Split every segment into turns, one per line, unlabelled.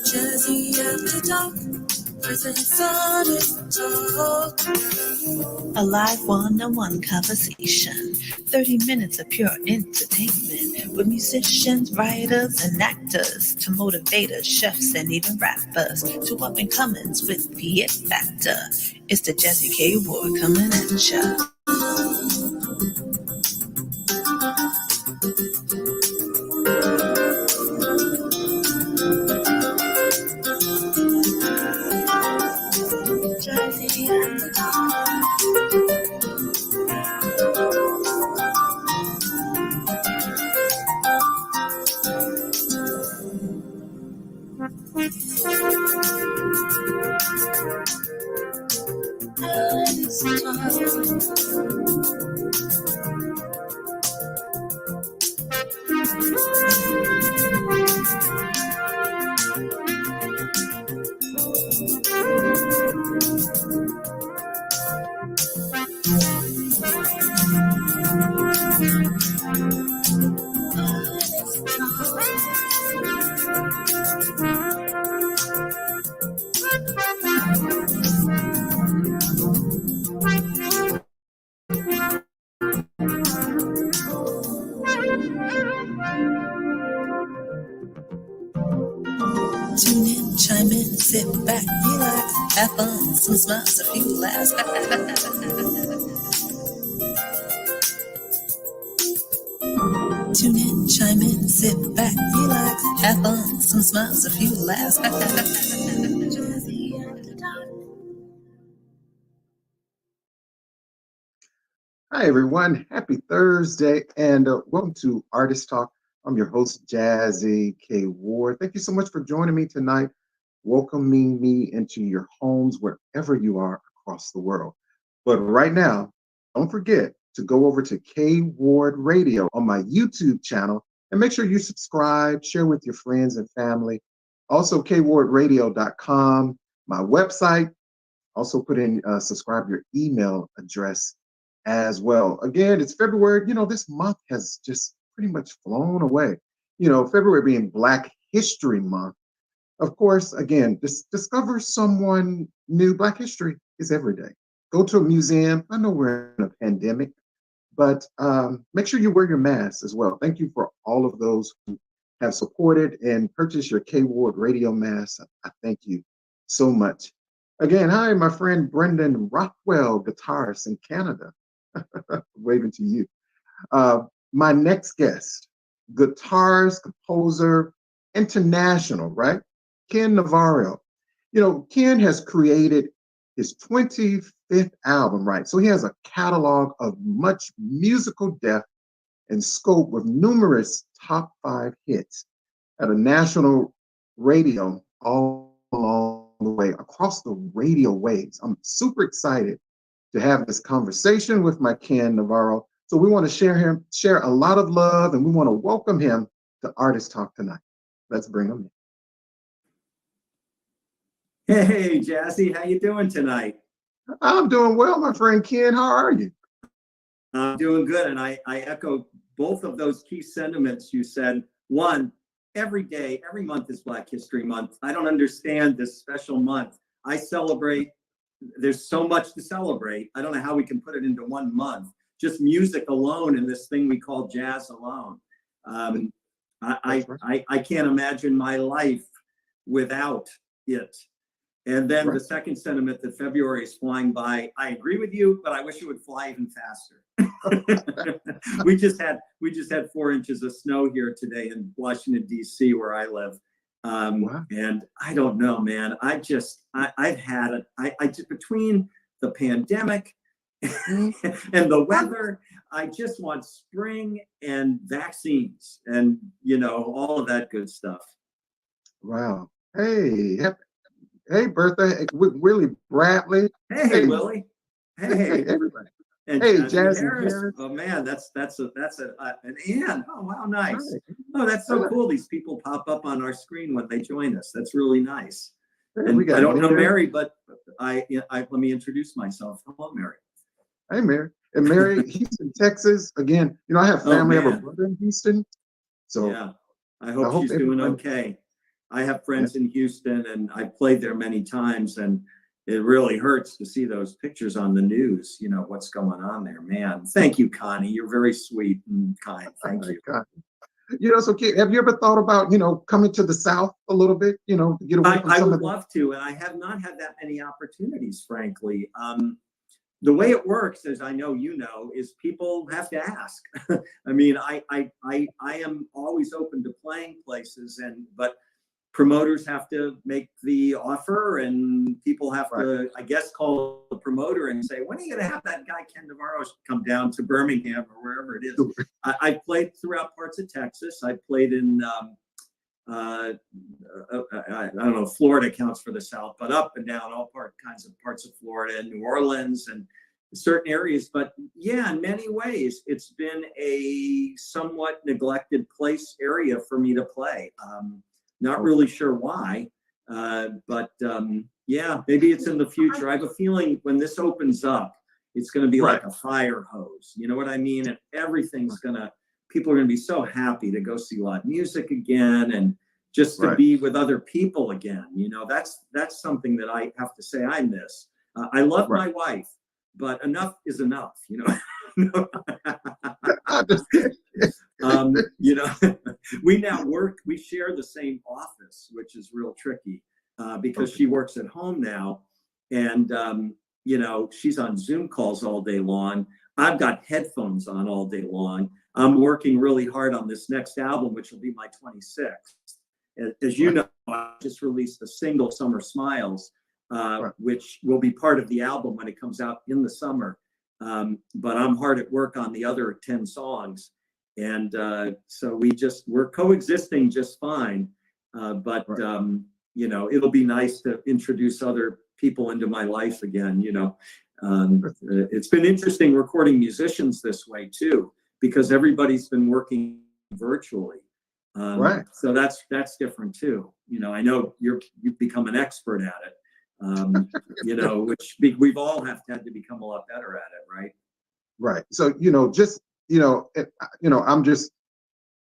Jazzy at the top, presents Honest Talk. A live one-on-one conversation, 30 minutes of pure entertainment with musicians, writers, and actors to motivators, chefs, and even rappers to up-and-comers with the it factor. It's the Jazzy K Ward coming at ya. Jazzy at the top. Tune in, chime in, sit back, relax, have fun, some smiles, a few laughs. Tune in, chime in, sit back, relax, have fun, some smiles, a few laughs.
Hi, everyone. Happy Thursday, and welcome to Artist Talk. I'm your host, Jazzy K. Ward. Thank you so much for joining me tonight, welcoming me into your homes wherever you are across the world. But right now, don't forget to go over to K. Ward Radio on my YouTube channel and make sure you subscribe, share with your friends and family. Also, kwardradio.com, my website. Also put in, subscribe your email address as well. Again, it's February. This month has just pretty much flown away. February being Black History Month. Of course, again, discover someone new. Black history is every day. Go to a museum. I know we're in a pandemic, but make sure you wear your mask as well. Thank you for all of those who have supported and purchased your K Ward Radio mask. I thank you so much. Again, hi, my friend Brendan Rockwell, guitarist in Canada. Waving to you. My next guest, guitarist, composer, international, right? Ken Navarro. Ken has created his 25th album, right? So he has a catalog of much musical depth and scope with numerous top 5 hits at a national radio all along the way, across the radio waves. I'm super excited to have this conversation with my Ken Navarro. So we want to share a lot of love, and we want to welcome him to Artist Talk tonight. Let's bring him
in. Hey, Jazzy, how you doing tonight?
I'm doing well, my friend Ken. How are you?
I'm doing good, and I echo both of those key sentiments you said. One, every day, every month is Black History Month. I don't understand this special month. I celebrate. There's so much to celebrate. I don't know how we can put it into 1 month. Just music alone and this thing we call jazz alone. I can't imagine my life without it. And then the second sentiment that February is flying by, I agree with you, but I wish it would fly even faster. we just had 4 inches of snow here today in Washington, D.C., where I live.
Wow.
And I don't know, man. I've had it. I just, between the pandemic and the weather, I just want spring and vaccines and, all of that good stuff.
Wow. Hey, birthday, Willie Bradley.
Hey, Willie.
Hey, everybody.
And
hey,
Jazzy Harris. Oh man, that's an Ann. Oh wow, nice. Right. Oh, that's so cool. These people pop up on our screen when they join us. That's really nice. Hey, and I don't know Mary, but I let me introduce myself. Hello, Mary.
Hey, Mary. And Mary, Houston, Texas. Again, I have family. I have a brother in Houston. So
I hope she's doing okay. I have friends in Houston, and I've played there many times, and it really hurts to see those pictures on the news. You know what's going on there, man. Thank you, Connie. You're very sweet and kind. Thank you.
You know, so have you ever thought about, coming to the South a little bit, to get away from
I
some
would
of the...
love to, and I have not had that many opportunities, frankly. The way it works, as I know you know, is people have to ask. I mean, I am always open to playing places, but promoters have to make the offer, and people have to, I guess, call the promoter and say, when are you going to have that guy Ken Navarro come down to Birmingham or wherever it is? I've played throughout parts of Texas. I played in I don't know, Florida counts for the South, but up and down all kinds of parts of Florida and New Orleans and certain areas. But yeah, in many ways, it's been a somewhat neglected area for me to play. Not really sure why, but yeah, maybe it's in the future. I have a feeling when this opens up, it's going to be like a fire hose. You know what I mean? And people are going to be so happy to go see live music again, and just to be with other people again. You know, that's something that I have to say I miss. I love my wife, but enough is enough, you know. You know, we share the same office, which is real tricky because she works at home now, and you know, she's on Zoom calls all day long. I've got headphones on all day long. I'm working really hard on this next album, which will be my 26th. As you know, I just released a single, Summer Smiles, which will be part of the album when it comes out in the summer. But I'm hard at work on the other 10 songs. And so we're coexisting just fine. But, you know, it'll be nice to introduce other people into my life again. You know, it's been interesting recording musicians this way too, because everybody's been working virtually. So that's different too. You know, I know you've become an expert at it, you know, which we've all had to become a lot better at it. Right.
Right. So, I'm just,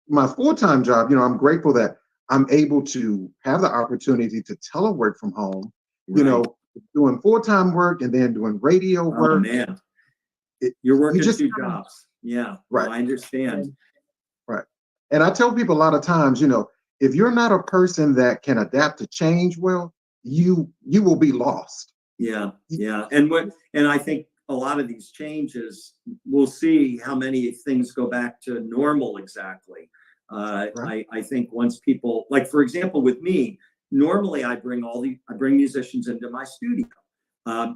my full-time job, I'm grateful that I'm able to have the opportunity to telework from home, doing full-time work and then doing radio work.
Oh, man. You're working two jobs. Yeah.
Right.
Well, I understand.
Right. And I tell people a lot of times, if you're not a person that can adapt to change well, you will be lost.
Yeah. Yeah. And I think a lot of these changes, we'll see how many things go back to normal exactly. I think once people, like, for example, with me, normally I bring musicians into my studio.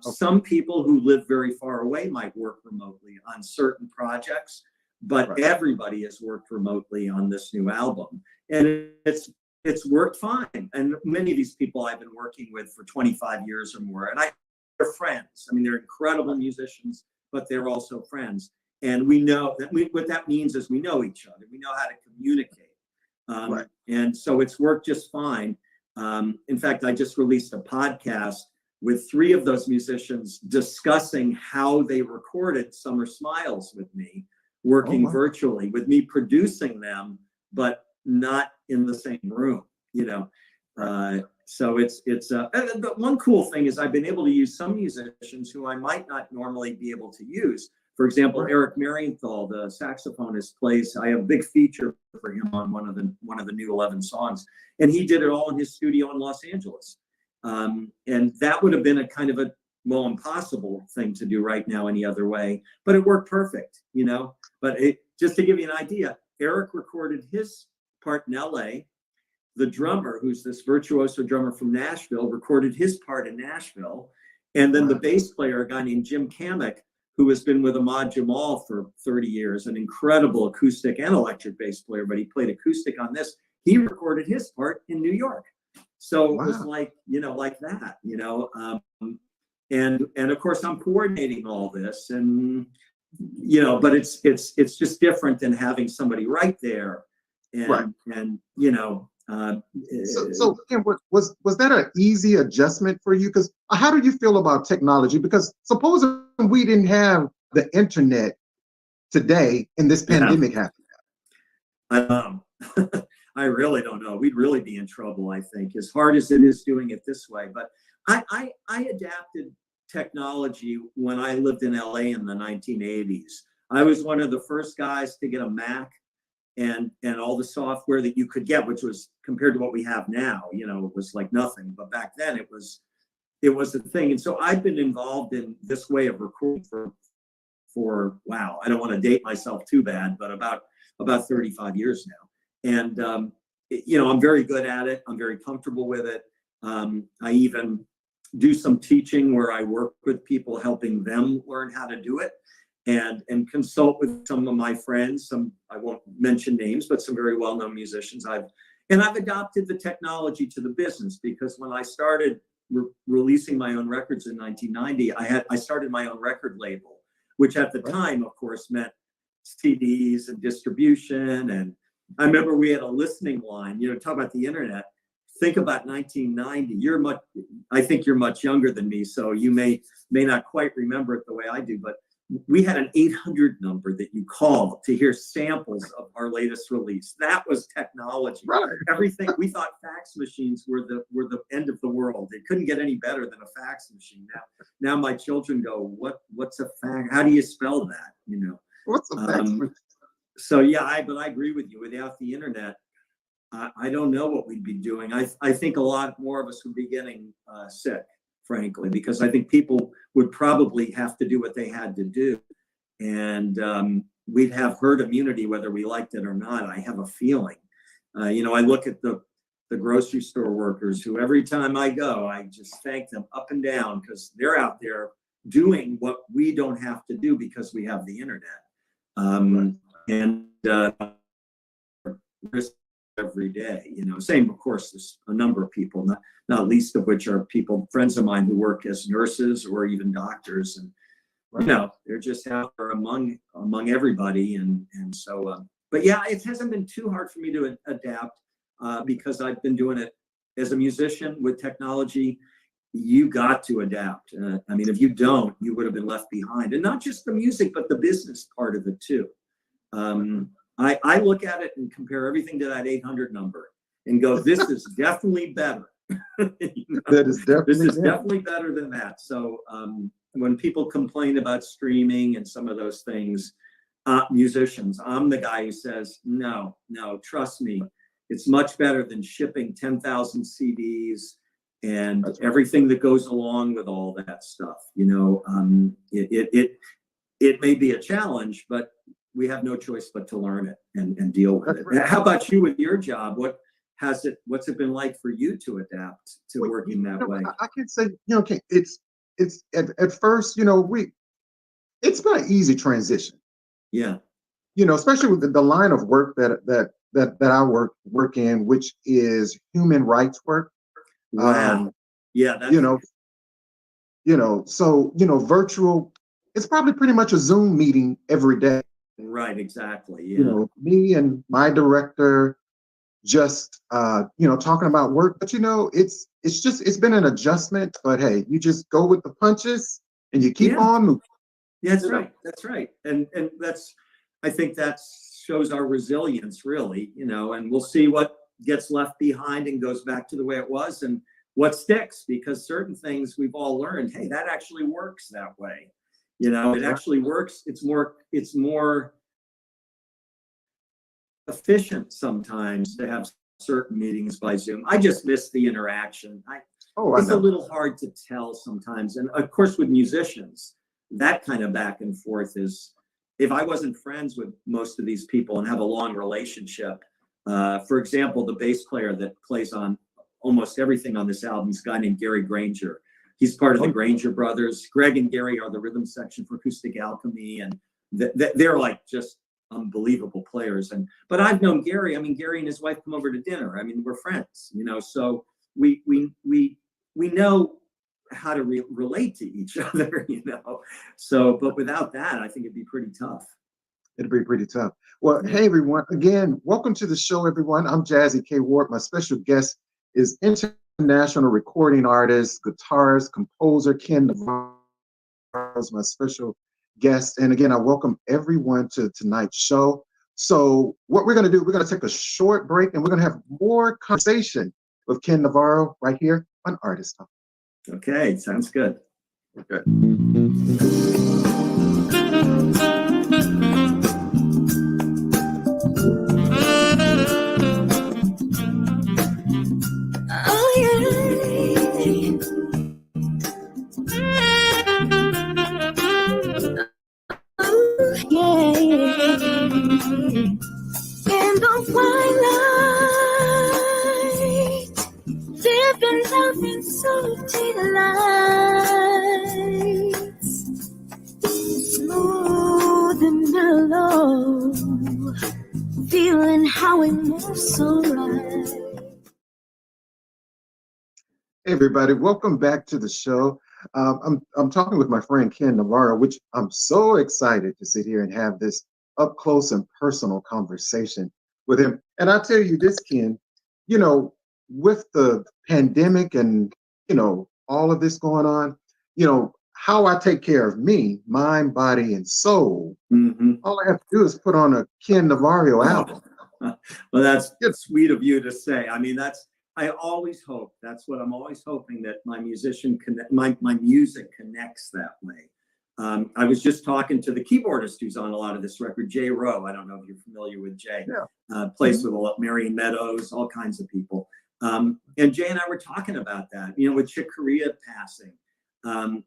Some people who live very far away might work remotely on certain projects, but everybody has worked remotely on this new album, and it's worked fine. And many of these people I've been working with for 25 years or more, and they're friends. I mean, they're incredible musicians, but they're also friends. And we know that what that means is we know each other. We know how to communicate. And so it's worked just fine. In fact, I just released a podcast with 3 of those musicians discussing how they recorded Summer Smiles with me, working virtually, with me producing them, but not in the same room, you know. So it's the one cool thing is I've been able to use some musicians who I might not normally be able to use. For example, Eric Marienthal, the saxophonist, I have a big feature for him on one of the new 11 songs, and he did it all in his studio in Los Angeles. And that would have been a kind of impossible thing to do right now any other way, but it worked perfect, you know. But just to give you an idea, Eric recorded his part in LA. The drummer, who's this virtuoso drummer from Nashville, recorded his part in Nashville. And then the bass player, a guy named Jim Kamek, who has been with Ahmad Jamal for 30 years, an incredible acoustic and electric bass player, but he played acoustic on this. He recorded his part in New York. So it was like that, you know. And of course I'm coordinating all this, and you know, but it's just different than having somebody right there. And you know,
so Ken, was that an easy adjustment for you? Because how do you feel about technology? Because supposing we didn't have the internet today and this pandemic happened.
I really don't know. We'd really be in trouble, I think, as hard as it is doing it this way. But I adapted technology when I lived in LA in the 1980s. I was one of the first guys to get a Mac and all the software that you could get, which was compared to what we have now, you know, it was like nothing. But back then it was a thing. And so I've been involved in this way of recording for wow, I don't want to date myself too bad, but about 35 years now. And you know, I'm very good at it. I'm very comfortable with it. I even do some teaching where I work with people, helping them learn how to do it, and consult with some of my friends. Some, I won't mention names, but some very well-known musicians. I've adopted the technology to the business, because when I started releasing my own records in 1990, I started my own record label, which at the time, of course, meant CDs and distribution. And I remember we had a listening line, you know, talk about the internet. Think about 1990. I think you're much younger than me, so you may not quite remember it the way I do, but we had an 800 number that you called to hear samples of our latest release. That was technology.
Right.
Everything, we thought fax machines were the end of the world. It couldn't get any better than a fax machine. Now my children go, what's a fax? How do you spell that? You know,
What's a fax machine?
So yeah, but I agree with you. Without the internet, I don't know what we'd be doing. I think a lot more of us would be getting sick, frankly, because I think people would probably have to do what they had to do. And we'd have herd immunity, whether we liked it or not. I have a feeling. You know, I look at the grocery store workers who every time I go, I just thank them up and down, because they're out there doing what we don't have to do because we have the internet. And risk every day, you know. Same, of course, there's a number of people, not least of which are people, friends of mine, who work as nurses or even doctors, and you know, they're just out there among everybody, and so. But yeah, it hasn't been too hard for me to adapt, because I've been doing it as a musician with technology. You got to adapt. I mean, if you don't, you would have been left behind, and not just the music, but the business part of it too. I look at it and compare everything to that 800 number and go, this is definitely better. You know?
That is definitely
This is definitely better than that. So when people complain about streaming and some of those things, musicians, I'm the guy who says, no, trust me, it's much better than shipping 10,000 CDs and everything that goes along with all that stuff. You know, it may be a challenge, but we have no choice but to learn it and deal with it. Right. How about you with your job? What's it been like for you to adapt to working that way?
I can say, you know, it's at first, you know, it's been an easy transition.
Yeah.
You know, especially with the line of work that I work in, which is human rights work.
Wow. Yeah.
You know, so, you know, virtual, it's probably pretty much a Zoom meeting every day.
Right, exactly. Yeah.
You know, me and my director you know, talking about work, but you know, it's been an adjustment, but hey, you just go with the punches and you keep on moving.
Yeah, that's right. That's right. And I think that shows our resilience, really, you know, and we'll see what gets left behind and goes back to the way it was, and what sticks, because certain things we've all learned, hey, that actually works that way. You know, it actually works. It's more efficient sometimes to have certain meetings by Zoom. I just miss the interaction. It's a little hard to tell sometimes. And of course, with musicians, that kind of back and forth is, if I wasn't friends with most of these people and have a long relationship, for example, the bass player that plays on almost everything on this album is a guy named Gary Granger. He's part of the Granger brothers. Greg and Gary are the rhythm section for Acoustic Alchemy, and they're like just unbelievable players. But I've known Gary. I mean, Gary and his wife come over to dinner. I mean, we're friends, you know. So we know how to relate to each other, you know. So, but without that, I think it'd be pretty tough.
It'd be pretty tough. Well, hey everyone, again, welcome to the show, everyone. I'm Jazzy K. Ward. My special guest is international recording artist, guitarist, composer Ken Navarro is my special guest. And again, I welcome everyone to tonight's show. So what we're going to do, we're going to take a short break and we're going to have more conversation with Ken Navarro right here on Artist Talk.
Okay, sounds good.
Okay.
Oh yeah. Oh yeah. In the twilight, living love in salty lights, smooth and mellow, feeling how it moves so right.
Hey everybody, welcome back to the show. I'm talking with my friend Ken Navarro, which I'm so excited to sit here and have this up close and personal conversation with him. And I'll tell you this, Ken, with the pandemic and all of this going on, how I take care of me, mind, body, and soul.
Mm-hmm.
All I have to do is put on a Ken Navarro album.
Well, that's sweet of you to say. I mean, I always hope, that's what I'm always hoping, that my music connects that way. I was just talking to the keyboardist who's on a lot of this record, Jay Rowe. I don't know if you're familiar with Jay. Yeah. Plays with Marion Meadows, all kinds of people. And Jay and I were talking about that, with Chick Corea passing.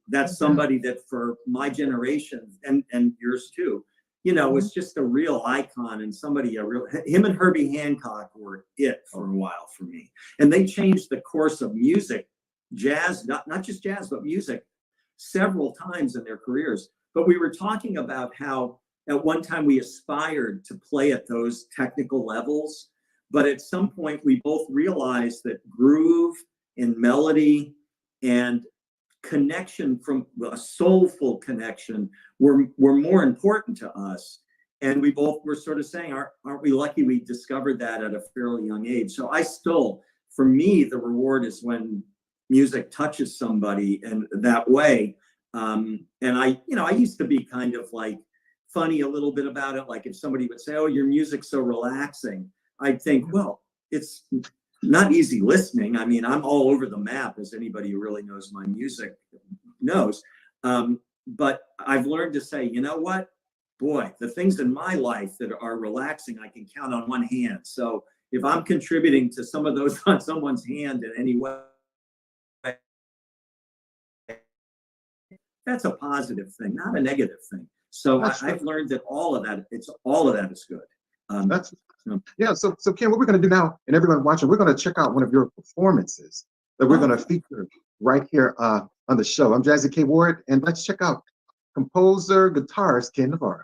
That's somebody that for my generation and yours too, was just a real icon and him and Herbie Hancock were it for a while for me. And they changed the course of music, jazz, not just jazz, but music several times in their careers. But we were talking about how at one time we aspired to play at those technical levels. But at some point we both realized that groove and melody and connection, from a soulful connection, were more important to us. And we both were sort of saying, aren't we lucky we discovered that at a fairly young age? So for me, the reward is when music touches somebody in that way. And I used to be kind of like funny a little bit about it. Like if somebody would say, oh, your music's so relaxing, I'd think, well, it's not easy listening. I mean, I'm all over the map, as anybody who really knows my music knows. But I've learned to say, you know what? Boy, the things in my life that are relaxing, I can count on one hand. So if I'm contributing to some of those on someone's hand in any way, that's a positive thing, not a negative thing. So I've learned that all of that is good.
So Ken, what we're going to do now, and everyone watching, we're going to check out one of your performances that we're going to feature right here on the show. I'm Jazzy K. Ward, and let's check out composer, guitarist Ken Navarro.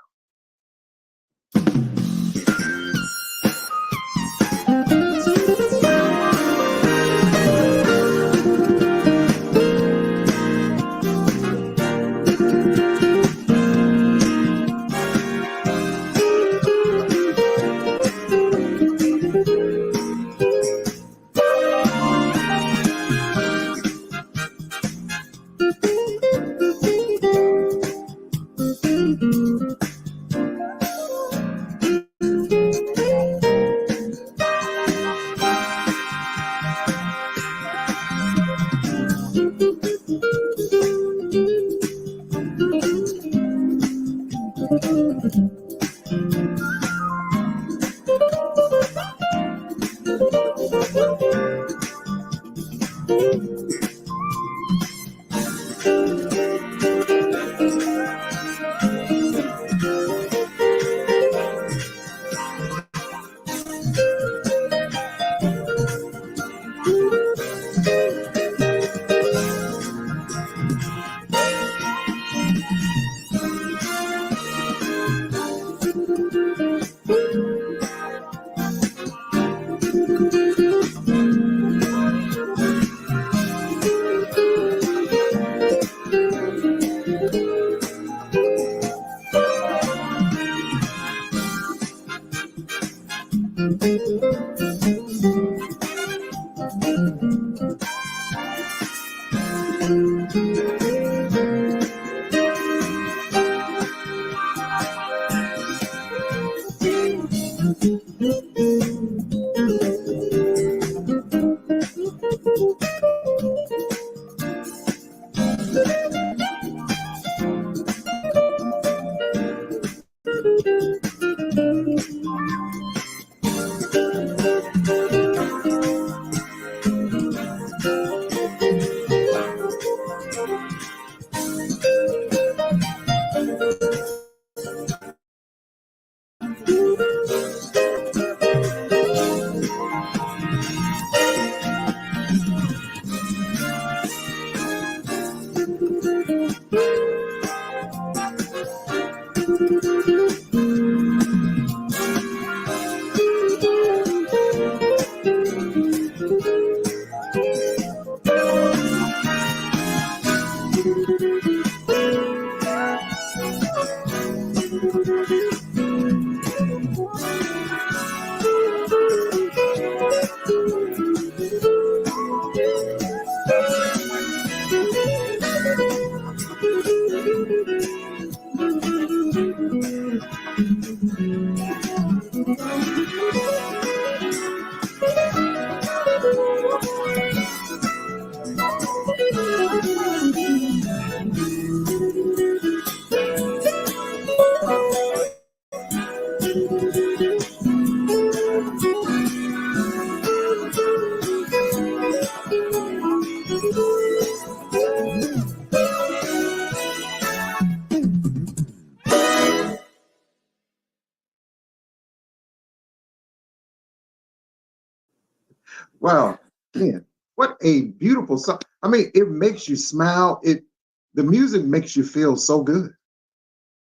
Wow, man, what a beautiful song. I mean, it makes you smile. The music makes you feel so good.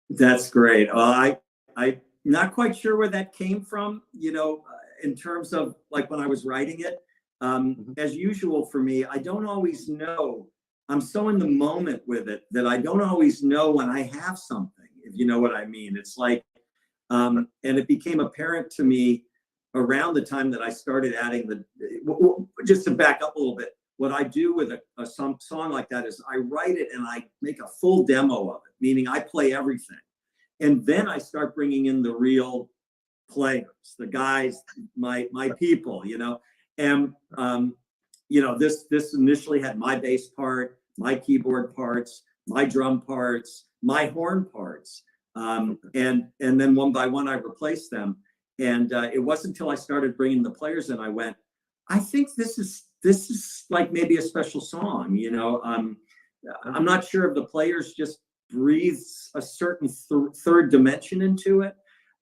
That's great. I not quite sure where that came from, in terms of like when I was writing it.
Mhm.
As usual for me, I don't always know. I'm so in the moment with it that I don't always know when I have something, if you know what I mean. It's like, and it became apparent to me around the time that I started adding just to back up a little bit, what I do with a song like that is I write it and I make a full demo of it, meaning I play everything. And then I start bringing in the real players, the guys, my people, and this initially had my bass part, my keyboard parts, my drum parts, my horn parts, and then one by one I replaced them. And it wasn't until I started bringing the players in I went, I think this is like maybe a special song, I'm not sure if the players just breathes a certain third dimension into it.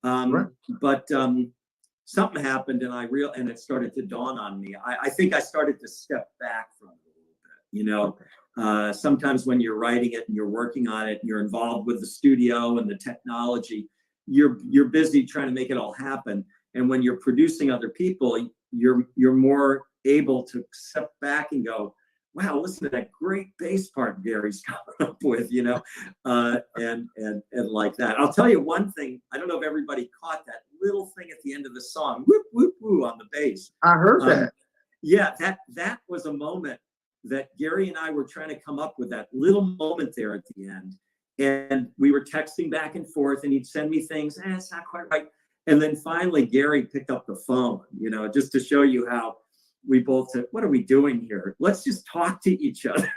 Right.
But something happened and it started to dawn on me. I think I started to step back from it a little bit. Sometimes when you're writing it and you're working on it and you're involved with the studio and the technology, you're busy trying to make it all happen. And when you're producing other people, you're more able to step back and go, wow, listen to that great bass part Gary's coming up with, and like that. I'll tell you one thing. I don't know if everybody caught that little thing at the end of the song, whoop whoop whoop on the bass.
I heard that.
Yeah, that was a moment that Gary and I were trying to come up with, that little moment there at the end. And we were texting back and forth, and he'd send me things. It's not quite right. And then finally, Gary picked up the phone, just to show you how we both said, what are we doing here? Let's just talk to each other.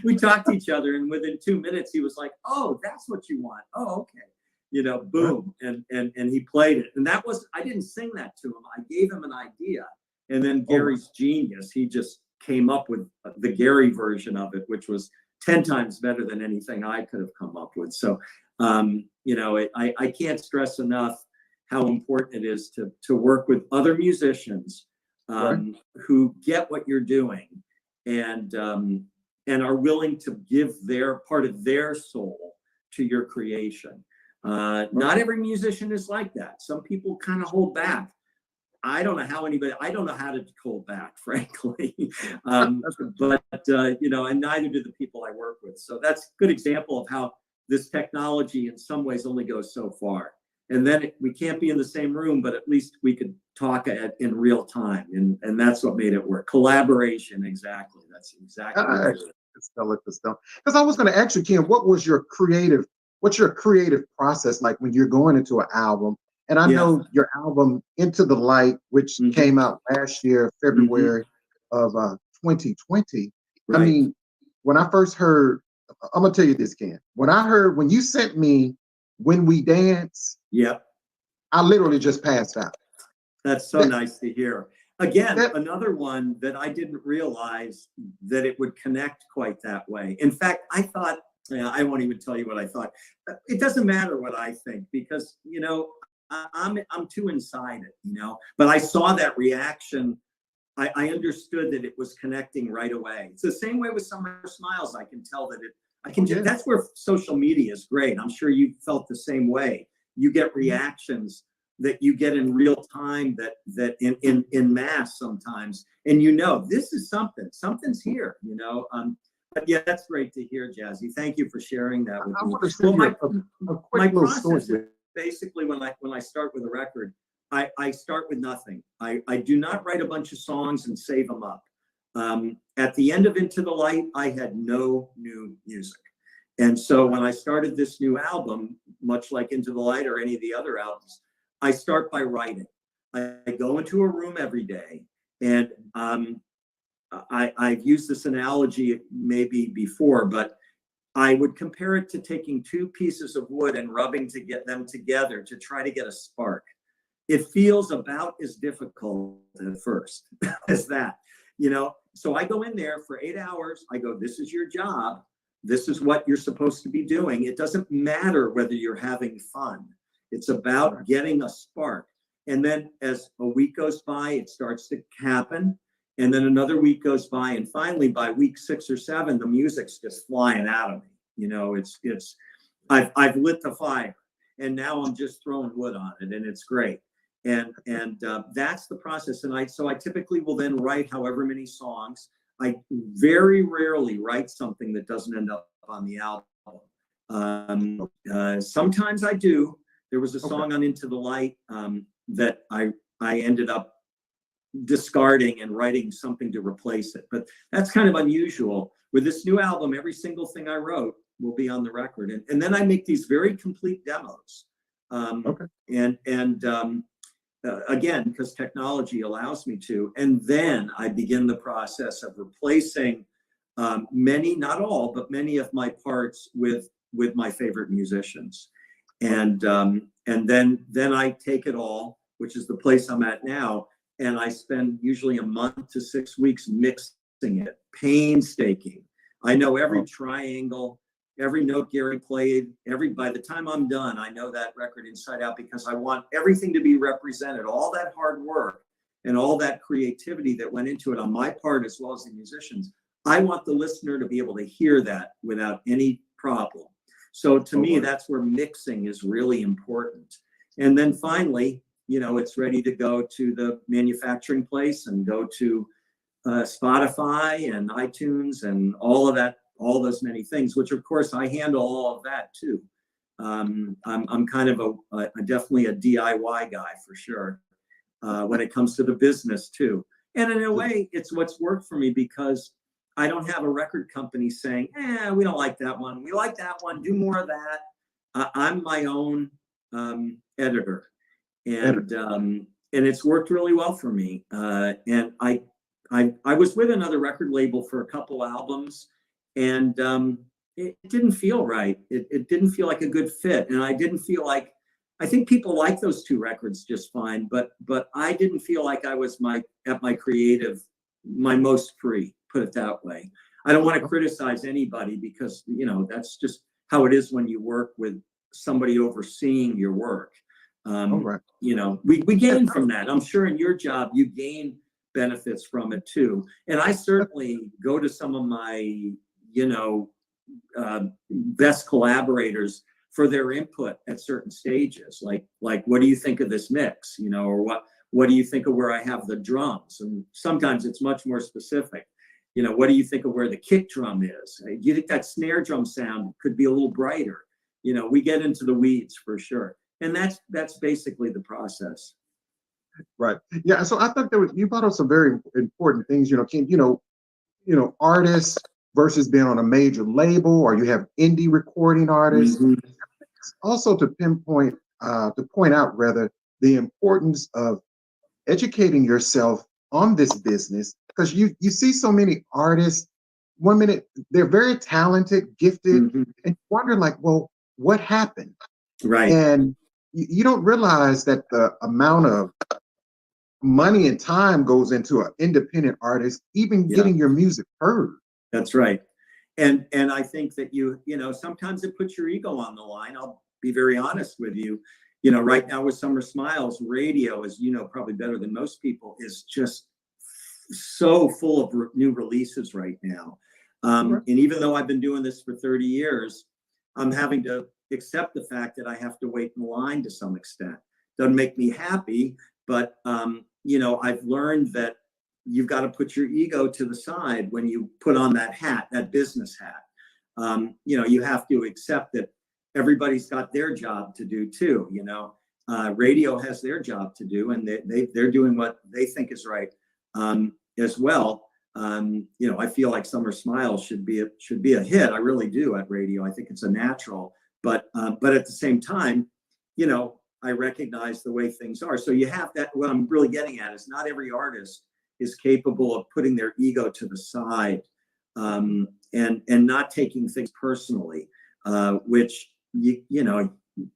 We talked to each other, and within 2 minutes, he was like, oh, that's what you want. Oh, okay. Boom. And he played it. And I didn't sing that to him. I gave him an idea. And then Gary's genius, he just came up with the Gary version of it, which was 10 times better than anything I could have come up with. So, I can't stress enough how important it is to work with other musicians who get what you're doing and are willing to give their part of their soul to your creation. Not every musician is like that. Some people kind of hold back. I don't know how to hold back, frankly. And neither do the people I work with. So that's a good example of how this technology in some ways only goes so far. And then we can't be in the same room, but at least we could talk in real time. And that's what made it work. Collaboration, exactly. That's exactly what it is.
Because I was going to ask you, Ken, what's your creative process like when you're going into an album? And I know your album Into the Light, which came out last year, February of 2020.
Right.
I mean, when I first heard, I'm going to tell you this, Ken. When you sent me When We Dance, I literally just passed out.
That's so nice to hear. Again, another one that I didn't realize that it would connect quite that way. In fact, I thought, I won't even tell you what I thought. It doesn't matter what I think because, I'm too inside it, but I saw that reaction. I understood that it was connecting right away. It's the same way with Summer Smiles. I can tell that that's where social media is great. I'm sure you felt the same way. You get reactions that you get in real time that in mass sometimes. And this is something's here, But yeah, that's great to hear, Jazzy. Thank you for sharing that with me.
I want to send you a quick little story.
Basically, when I start with a record, I start with nothing. I do not write a bunch of songs and save them up. At the end of Into the Light, I had no new music. And so when I started this new album, much like Into the Light or any of the other albums, I start by writing. I go into a room every day, and I've used this analogy maybe before, but I would compare it to taking two pieces of wood and rubbing to get them together to try to get a spark. It feels about as difficult at first as that, So I go in there for 8 hours. I go, this is your job. This is what you're supposed to be doing. It doesn't matter whether you're having fun. It's about getting a spark. And then as a week goes by, it starts to happen. And then another week goes by, and finally by week 6 or 7, the music's just flying out of me. You know, I've lit the fire, and now I'm just throwing wood on it, and it's great. And that's the process. And I typically will then write however many songs. I very rarely write something that doesn't end up on the album. Sometimes I do. There was a song on Into the Light that I ended up discarding and writing something to replace it. But that's kind of unusual. With this new album, every single thing I wrote will be on the record. And then I make these very complete demos. Again, because technology allows me to. And then I begin the process of replacing many, not all, but many of my parts with my favorite musicians. And then I take it all, which is the place I'm at now, and I spend usually a month to 6 weeks mixing it, painstaking. I know every triangle, every note Gary played, by the time I'm done, I know that record inside out, because I want everything to be represented, all that hard work and all that creativity that went into it on my part, as well as the musicians. I want the listener to be able to hear that without any problem. So to me, that's where mixing is really important. And then finally, you know, it's ready to go to the manufacturing place and go to Spotify and iTunes and all of that, all those many things, which of course I handle all of that too. I'm kind of definitely a DIY guy for sure when it comes to the business too. And in a way, it's what's worked for me, because I don't have a record company saying, we don't like that one. We like that one. Do more of that. I'm my own editor. And it's worked really well for me. And I was with another record label for a couple albums, and it didn't feel right. It didn't feel like a good fit. And I didn't feel like, I think people like those 2 records just fine, but I didn't feel like I was at my creative, my most free, put it that way. I don't want to criticize anybody, because, you know, that's just how it is when you work with somebody overseeing your work. You know, we gain from that. I'm sure in your job, you gain benefits from it too. And I certainly go to some of my, you know, best collaborators for their input at certain stages. Like, what do you think of this mix? You know, or what do you think of where I have the drums? And sometimes it's much more specific. You know, what do you think of where the kick drum is? Do you think that snare drum sound could be a little brighter? You know, we get into the weeds for sure. And that's basically the process.
Right. Yeah. So I thought you brought up some very important things. You know, Ken, artists versus being on a major label, or you have indie recording artists. Mm-hmm. Also to point out rather the importance of educating yourself on this business, because you see so many artists. One minute they're very talented, gifted, mm-hmm. and you wonder, like, well, what happened?
Right.
And you don't realize that the amount of money and time goes into an independent artist, even getting your music heard.
That's right. And I think that you know, sometimes it puts your ego on the line. I'll be very honest with you. You know, right now with Summer Smiles, radio, as you know, probably better than most people, is just so full of new releases right now. And even though I've been doing this for 30 years, I'm having to accept the fact that I have to wait in line to some extent. Doesn't make me happy, but you know, I've learned that you've got to put your ego to the side when you put on that hat, that business hat. You know, you have to accept that everybody's got their job to do too. You know, radio has their job to do, and they're doing what they think is right as well. You know, I feel like Summer Smiles should be a hit. I really do at radio. I think it's a natural. But at the same time, you know, I recognize the way things are. So you have that. What I'm really getting at is not every artist is capable of putting their ego to the side and not taking things personally, which you know,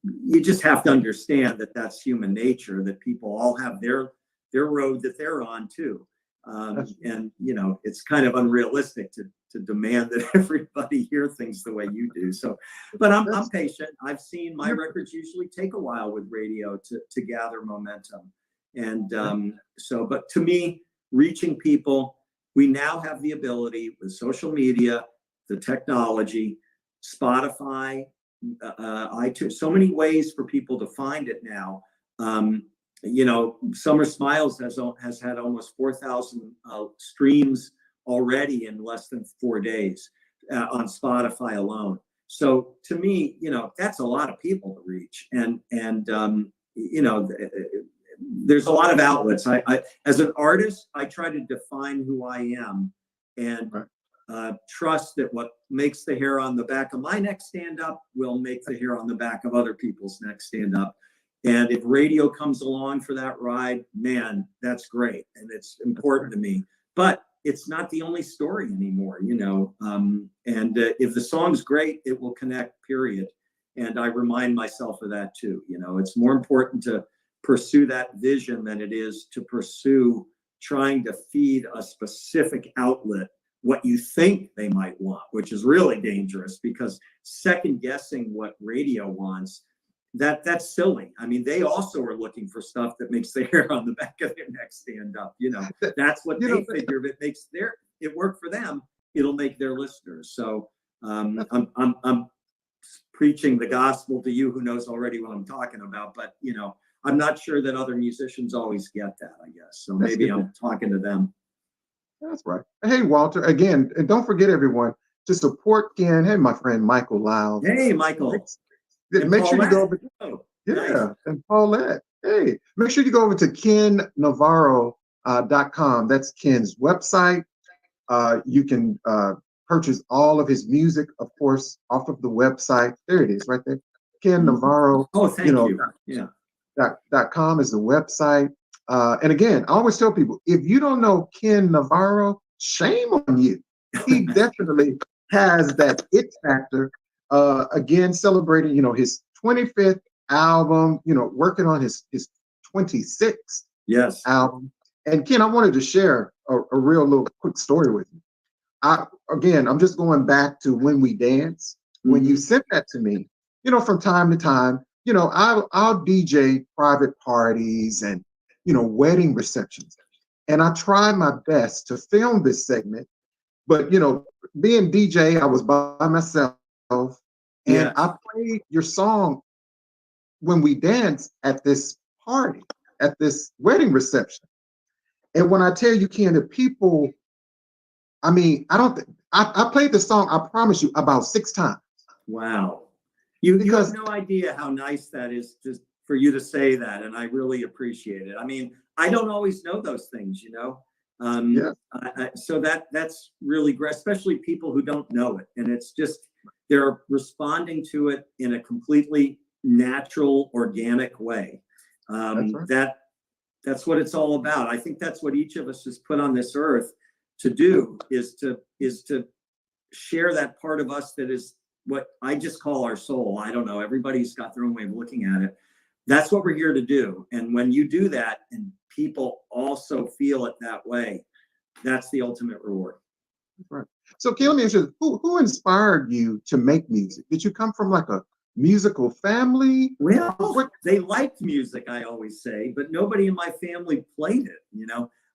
you just have to understand that that's human nature. That people all have their road that they're on too. And you know, it's kind of unrealistic to demand that everybody hear things the way you do. So, but I'm patient. I've seen my records usually take a while with radio to gather momentum. And but to me, reaching people, we now have the ability with social media, the technology, Spotify, iTunes, so many ways for people to find it now. Summer Smiles has had almost 4,000 streams already in less than 4 days on Spotify alone. So to me, that's a lot of people to reach, and there's a lot of outlets. I as an artist, I try to define who I am, and trust that what makes the hair on the back of my neck stand up will make the hair on the back of other people's necks stand up. And if radio comes along for that ride, man, that's great, and it's important to me. But it's not the only story anymore, and if the song's great, it will connect, period. And I remind myself of that too. It's more important to pursue that vision than it is to pursue trying to feed a specific outlet what you think they might want, which is really dangerous, because second guessing what radio wants, that's silly. I mean, they also are looking for stuff that makes the hair on the back of their neck stand up. That's what they figure. If it makes it work for them, it'll make their listeners. So I'm preaching the gospel to you who knows already what I'm talking about, but I'm not sure that other musicians always get that, I guess. So maybe I'm talking to them.
That's right. Hey, Walter, again, and don't forget, everyone, to support Ken. Hey, my friend Michael Lyle.
Hey, Michael.
Make sure you go over.
Nice.
And Paulette. Hey, make sure you go over to KenNavarro.com. That's Ken's website. You can purchase all of his music, of course, off of the website. There it is, right there. Ken Navarro.
Oh, thank you. Yeah.
.com is the website. And again, I always tell people, if you don't know Ken Navarro, shame on you. He definitely has that it factor. Again, celebrating, his 25th album, working on his 26th album. And Ken, I wanted to share a real little quick story with you. I'm just going back to When We Dance. Mm-hmm. When you sent that to me, from time to time, I'll DJ private parties and, wedding receptions. And I try my best to film this segment. But, being DJ, I was by myself. And I played your song When We Dance at this party, at this wedding reception. And when I tell you, Ken, the people, I played the song, I promise you, about 6 times.
Wow. You have no idea how nice that is just for you to say that. And I really appreciate it. I mean, I don't always know those things, so that's really great, especially people who don't know it. And it's just, they're responding to it in a completely natural, organic way. That's what it's all about. I think that's what each of us is put on this earth to do, is to share that part of us that is what I just call our soul. I don't know. Everybody's got their own way of looking at it. That's what we're here to do. And when you do that and people also feel it that way, that's the ultimate reward.
Right. So, Ken, let me ask you, who inspired you to make music? Did you come from like a musical family?
Well, they liked music, I always say, but nobody in my family played it,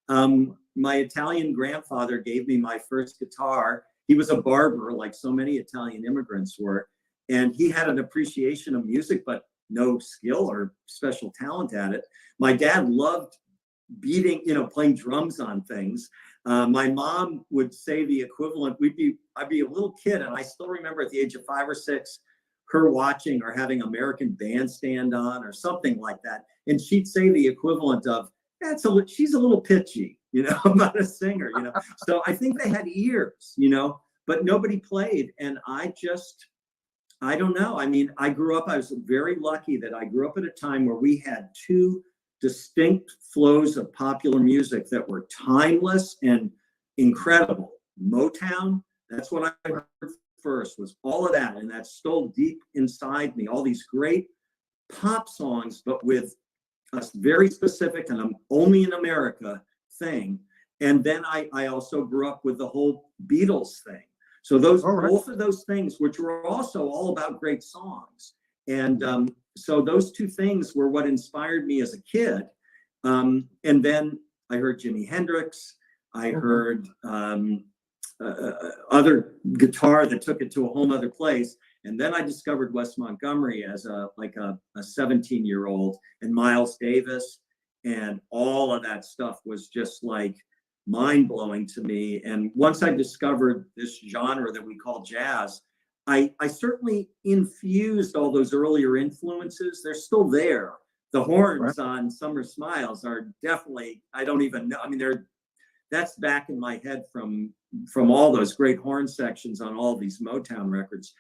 My Italian grandfather gave me my first guitar. He was a barber, like so many Italian immigrants were, and he had an appreciation of music, but no skill or special talent at it. My dad loved beating, playing drums on things. My mom would say the equivalent. I'd be a little kid, and I still remember at the age of 5 or 6, her watching or having American Bandstand on or something like that, and she'd say the equivalent of, she's a little pitchy, I'm not a singer, So I think they had ears, but nobody played, and I don't know. I mean, I was very lucky that I grew up at a time where we had 2 distinct flows of popular music that were timeless and incredible. Motown, that's what I heard first, was all of that. And that's still deep inside me, all these great pop songs, but with a very specific, and I'm only in America thing. And then I also grew up with the whole Beatles thing. So both of those things, which were also all about great songs. And so those 2 things were what inspired me as a kid. And then I heard Jimi Hendrix. I heard other guitar that took it to a whole nother place. And then I discovered Wes Montgomery as a 17-year-old, and Miles Davis, and all of that stuff was just like mind blowing to me. And once I discovered this genre that we call jazz, I certainly infused all those earlier influences. They're still there. The horns on Summer Smiles are definitely, I don't even know. I mean, that's back in my head from all those great horn sections on all these Motown records.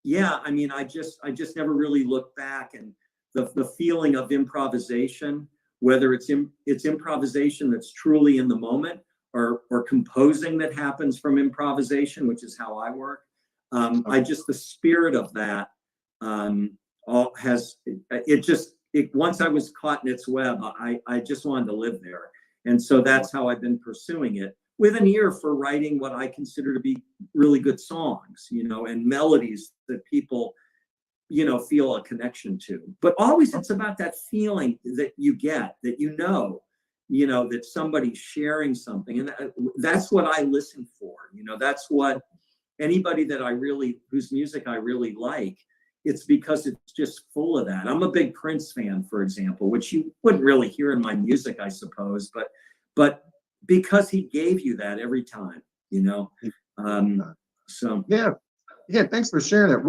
Yeah, I mean, I just never really looked back, and the feeling of improvisation, whether it's improvisation that's truly in the moment, or composing that happens from improvisation, which is how I work. The spirit of that once I was caught in its web, I just wanted to live there. And so that's how I've been pursuing it, with an ear for writing what I consider to be really good songs, and melodies that people, feel a connection to. But always it's about that feeling that you get, that that somebody's sharing something. And that's what I listen for. That's what anybody whose music I really like, it's because it's just full of that. I'm a big Prince fan, for example, which you wouldn't really hear in my music, I suppose, but because he gave you that every time, so.
Yeah. Thanks for sharing it.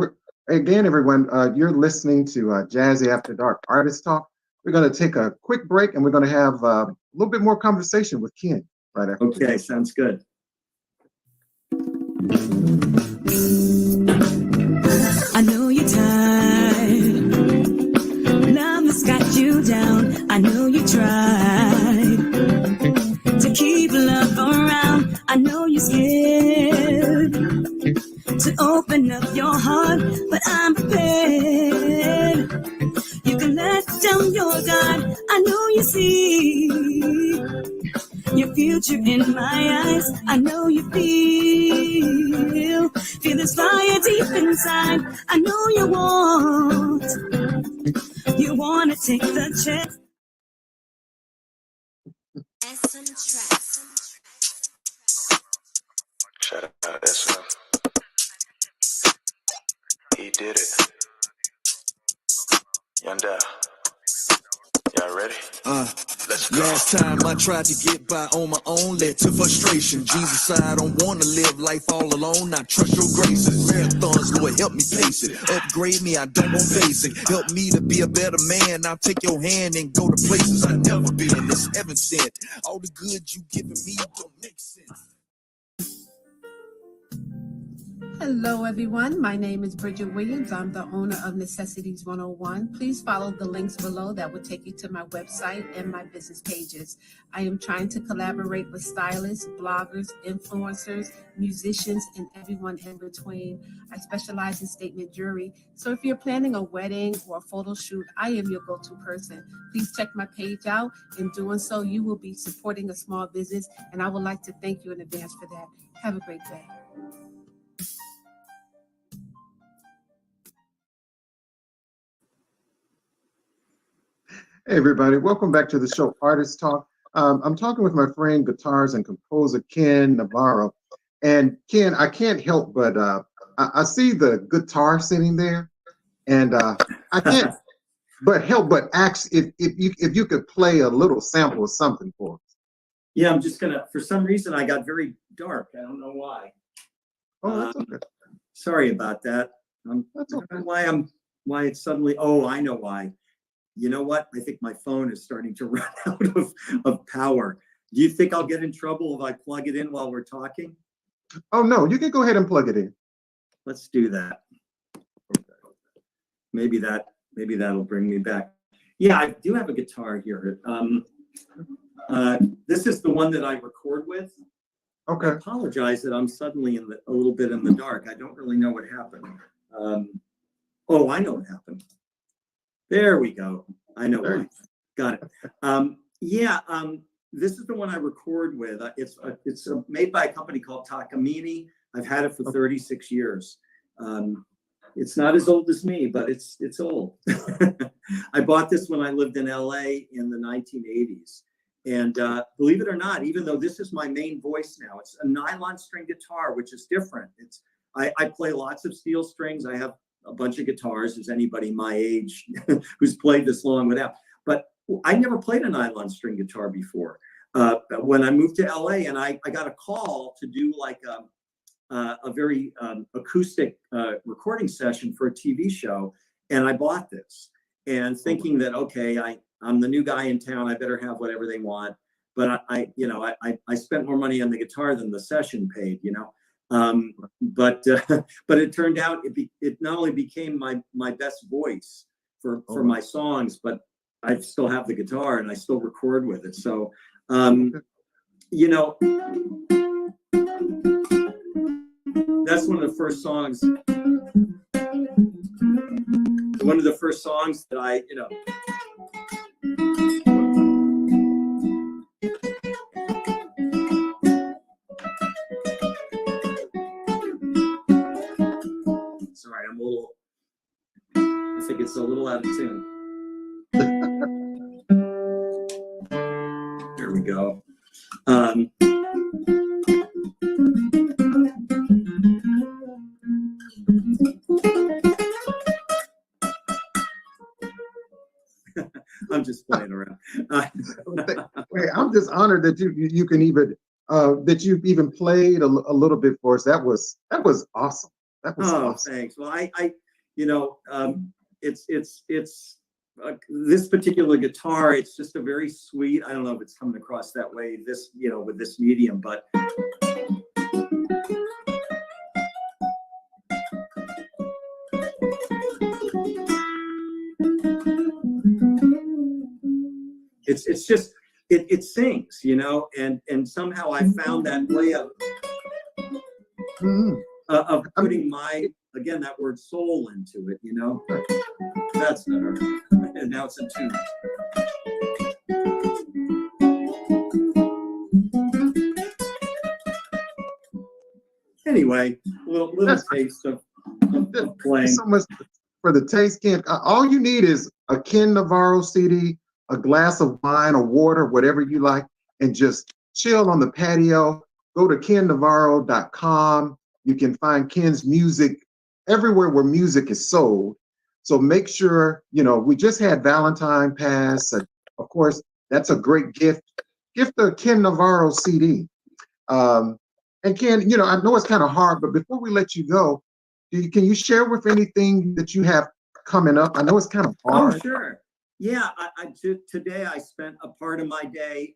Again, everyone, you're listening to Jazzy After Dark Artist Talk. We're going to take a quick break, and we're going to have a little bit more conversation with Ken right after.
Okay, sounds good.
I know you're tired. Love has got you down. I know you tried to keep love around. I know you're scared to open up your heart, but I'm prepared. You can let down your guard. I know you see your future in my eyes. I know you feel this fire deep inside. I know you want to take the chance.
Shout out SM. He did it. Yonder. Y'all ready? Let's go.
Last time I tried to get by on my own led to frustration. Jesus said I don't want to live life all alone. I trust your graces. Marathons, Lord, help me pace it. Upgrade me, I don't want basic. Help me to be a better man. I'll take your hand and go to places I've never been. It's heaven sent. All the good you giving me don't make sense.
Hello, everyone. My name is Bridget Williams. I'm the owner of Necessities 101. Please follow the links below that will take you to my website and my business pages. I am trying to collaborate with stylists, bloggers, influencers, musicians, and everyone in between. I specialize in statement jewelry. So if you're planning a wedding or a photo shoot, I am your go-to person. Please check my page out. In doing so, you will be supporting a small business, and I would like to thank you in advance for that. Have a great day.
Hey, everybody. Welcome back to the show, Artist Talk. I'm talking with my friend, guitars and composer Ken Navarro. And Ken, I can't help but I see the guitar sitting there, and I can't but ask if you could play a little sample of something for us.
Yeah, I'm just gonna. For some reason, I got very dark. I don't know why.
Oh, that's okay.
Sorry about that.
That's okay.
I don't know why it's suddenly. Oh, I know why. You know what? I think my phone is starting to run out of power. Do you think I'll get in trouble if I plug it in while we're talking?
Oh, no, you can go ahead and plug it in.
Let's do that. Maybe that'll bring me back. Yeah, I do have a guitar here. This is the one that I record with.
Okay.
I apologize that I'm suddenly a little bit in the dark. I don't really know what happened. Oh, I know what happened. There we go. I know why. Got it. This is the one I record with. It's made by a company called Takamine. I've had it for 36 years. It's not as old as me, but it's old. I bought this when I lived in LA in the 1980s. And believe it or not, even though this is my main voice now, it's a nylon string guitar, which is different. I play lots of steel strings. I have a bunch of guitars, as anybody my age who's played this long would have. But I never played a nylon string guitar before. When I moved to LA, and I got a call to do like a very acoustic recording session for a TV show, and I bought this, and thinking that, okay, I'm the new guy in town, I better have whatever they want. But I spent more money on the guitar than the session paid, but it turned out it not only became my best voice for my songs, but I still have the guitar and I still record with it. So that's one of the first songs that I sorry, I think it's a little out of tune. There we go. I'm just playing around.
Wait, I'm just honored that you can even that you've even played a little bit for us. That was awesome. That was awesome.
Thanks. Well, it's this particular guitar. It's just a very sweet. I don't know if it's coming across that way. This, with this medium, but. It's just it sings, and somehow I found that way of putting again that word soul into it, That's better, and now it's in tune. Anyway, little taste of playing.
So much for the taste, Ken. All you need is a Ken Navarro CD, a glass of wine or water, whatever you like, and just chill on the patio. Go to kennavarro.com. You can find Ken's music everywhere where music is sold. So make sure, we just had Valentine pass. Of course, that's a great gift. Gift the Ken Navarro CD. And Ken, I know it's kind of hard, but before we let you go, can you share with anything that you have coming up? I know it's kind of hard.
Oh, sure. Yeah, today I spent a part of my day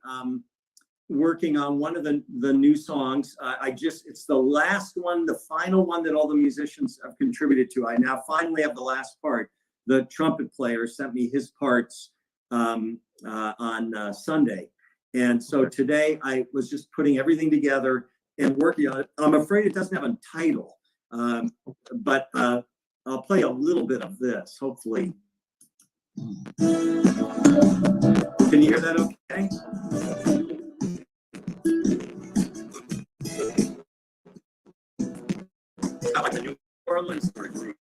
working on one of the new songs. It's the last one, the final one that all the musicians have contributed to. I now finally have the last part. The trumpet player sent me his parts on Sunday. And so today I was just putting everything together and working on it. I'm afraid it doesn't have a title, but I'll play a little bit of this, hopefully. Can you hear that okay? I like the New Orleans group.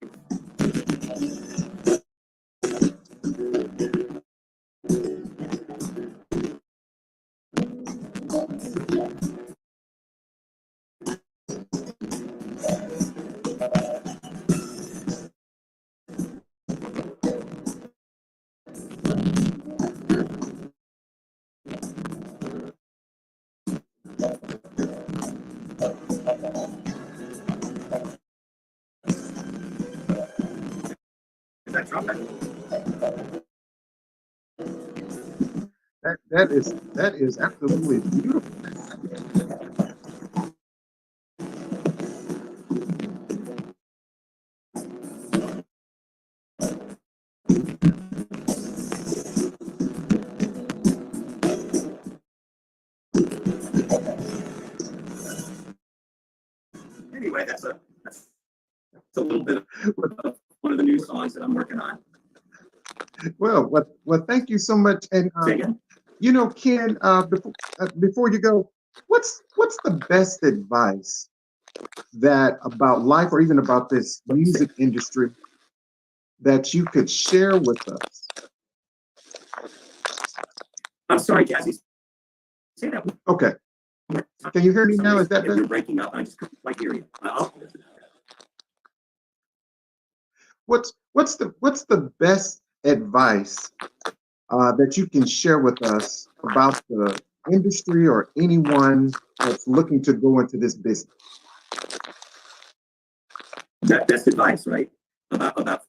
That is absolutely beautiful.
Anyway, that's a little bit of one of the new songs that I'm working on.
Well, thank you so much. And Ken, before you go, what's the best advice that about life or even about this music industry that you could share with us?
I'm sorry, Jazzy. Say that.
Okay. Can you hear me now? Is that better?
You're breaking up. I just couldn't quite hear you.
What's the best advice that you can share with us about the industry or anyone that's looking to go into this business?
That best advice, right? About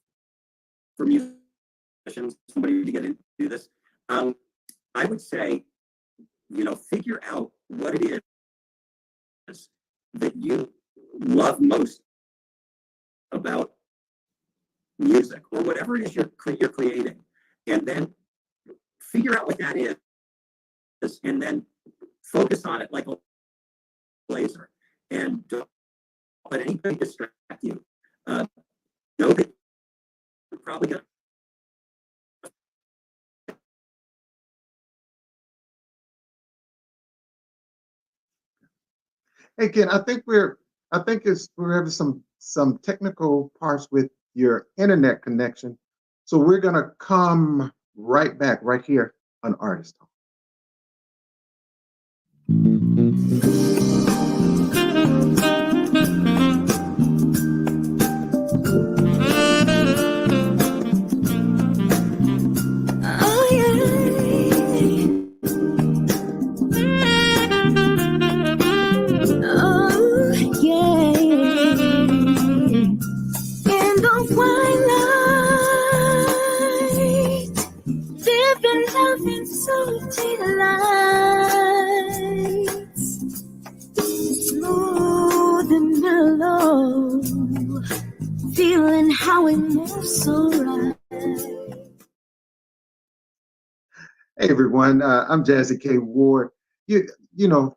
for musicians, somebody to get into this. I would say, figure out what it is that you love most about music or whatever it is you're creating, and then figure out what that is, and then focus on it like a laser, and don't let anybody distract you. Know that you're probably going to.
Hey Ken, I think we're having some technical parts with your internet connection. So we're gonna come right back right here on Artist Talk.
Oh yeah. Oh yeah. In the twilight, dipping love in salty lights, smooth and mellow, feeling how it moves so right.
Hey everyone, I'm Jazzy K. Ward.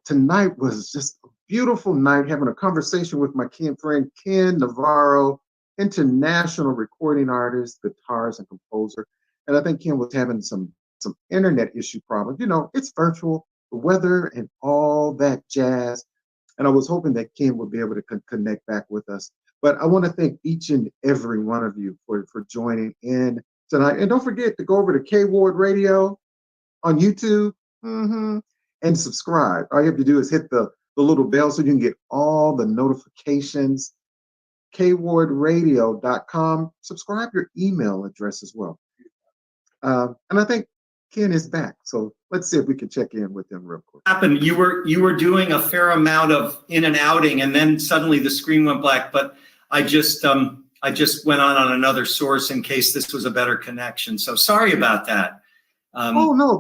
Tonight was just a beautiful night having a conversation with my friend Ken Navarro, international recording artist, guitarist, and composer. And I think Ken was having some internet issue problems. It's virtual, the weather, and all that jazz. And I was hoping that Ken would be able to connect back with us. But I want to thank each and every one of you for joining in tonight. And don't forget to go over to K Ward Radio on YouTube, and subscribe. All you have to do is hit the little bell so you can get all the notifications. KWardRadio.com. Subscribe your email address as well. And I think Ken is back. So let's see if we can check in with him real quick.
Happened. You were doing a fair amount of in and outing, and then suddenly the screen went black. But I just went on another source in case this was a better connection. So sorry about that.
Oh no,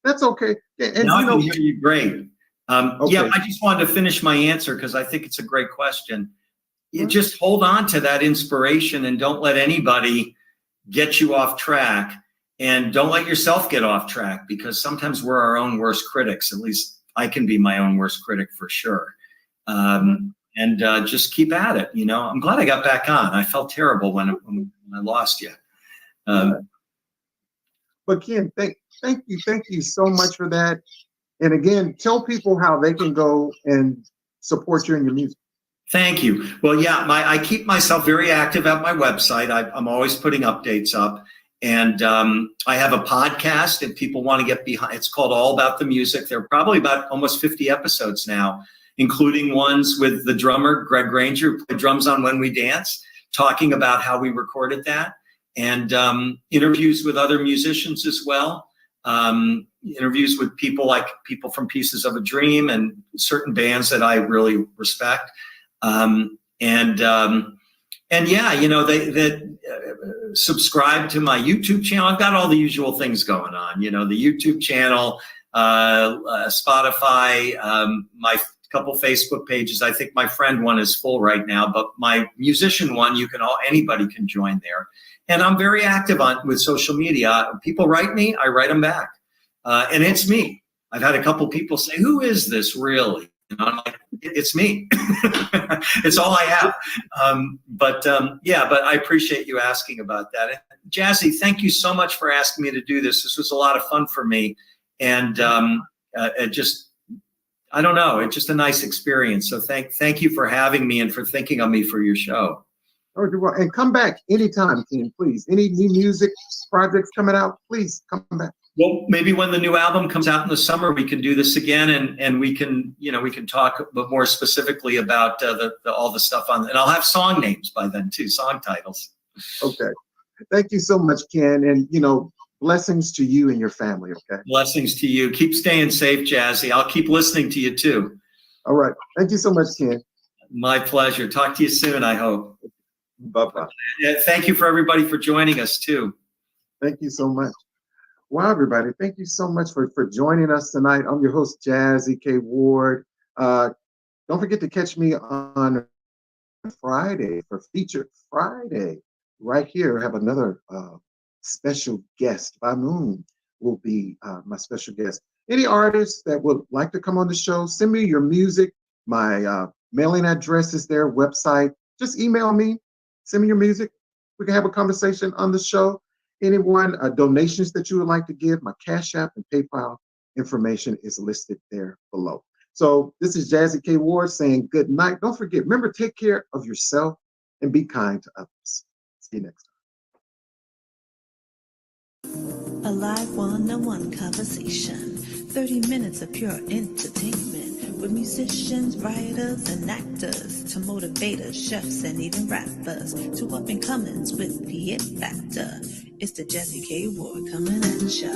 that's okay. And
now I can hear you great.
Okay.
Yeah, I just wanted to finish my answer because I think it's a great question. You just hold on to that inspiration and don't let anybody get you off track, and don't let yourself get off track, because sometimes we're our own worst critics. At least I can be my own worst critic for sure. And just keep at it. I'm glad I got back on. I felt terrible when I lost you.
But Ken, thank you so much for that. And again, tell people how they can go and support you in your music.
Thank you. Well, yeah, I keep myself very active at my website. I'm always putting updates up. And I have a podcast if people want to get behind. It's called All About the Music. There are probably about almost 50 episodes now, including ones with the drummer, Greg Granger, who played drums on When We Dance, talking about how we recorded that. And interviews with other musicians as well. Interviews with people from Pieces of a Dream and certain bands that I really respect. And yeah, they subscribe to my YouTube channel. I've got all the usual things going on, the YouTube channel, Spotify, my couple Facebook pages. I think my friend one is full right now, but my musician one, anybody can join there. And I'm very active with social media. People write me, I write them back. And it's me. I've had a couple people say, "Who is this really?" And I'm like, "It's me." It's all I have. But I appreciate you asking about that. And Jazzy, thank you so much for asking me to do this. This was a lot of fun for me. And I don't know. It's just a nice experience. So thank you for having me and for thinking of me for your show.
Oh, you're welcome. And come back anytime, Ken, please. Any new music projects coming out, please come back.
Well, maybe when the new album comes out in the summer, we can do this again, and we can talk a bit more specifically about all the stuff on. And I'll have song names by then too, song titles.
Okay. Thank you so much, Ken, and blessings to you and your family. Okay.
Blessings to you. Keep staying safe, Jazzy. I'll keep listening to you too.
All right. Thank you so much, Ken.
My pleasure. Talk to you soon, I hope.
Bye-bye.
Thank you for everybody for joining us too.
Thank you so much. Wow, everybody. Thank you so much for joining us tonight. I'm your host, Jazzy K. Ward. Don't forget to catch me on Friday for Featured Friday. Right here, I have another special guest. Moon will be my special guest. Any artists that would like to come on the show, send me your music. My mailing address is there, website. Just email me. Send me your music. We can have a conversation on the show. Anyone, donations that you would like to give, my Cash App and PayPal information is listed there below. So this is Jazzy K. Ward saying good night. Don't forget, remember, take care of yourself and be kind to others. See you next time.
A live one-on-one conversation, 30 minutes of pure entertainment with musicians, writers, and actors, to motivators, chefs, and even rappers, to up-and-comings with Piet Factor. It's the Jazzy K. Ward coming at ya.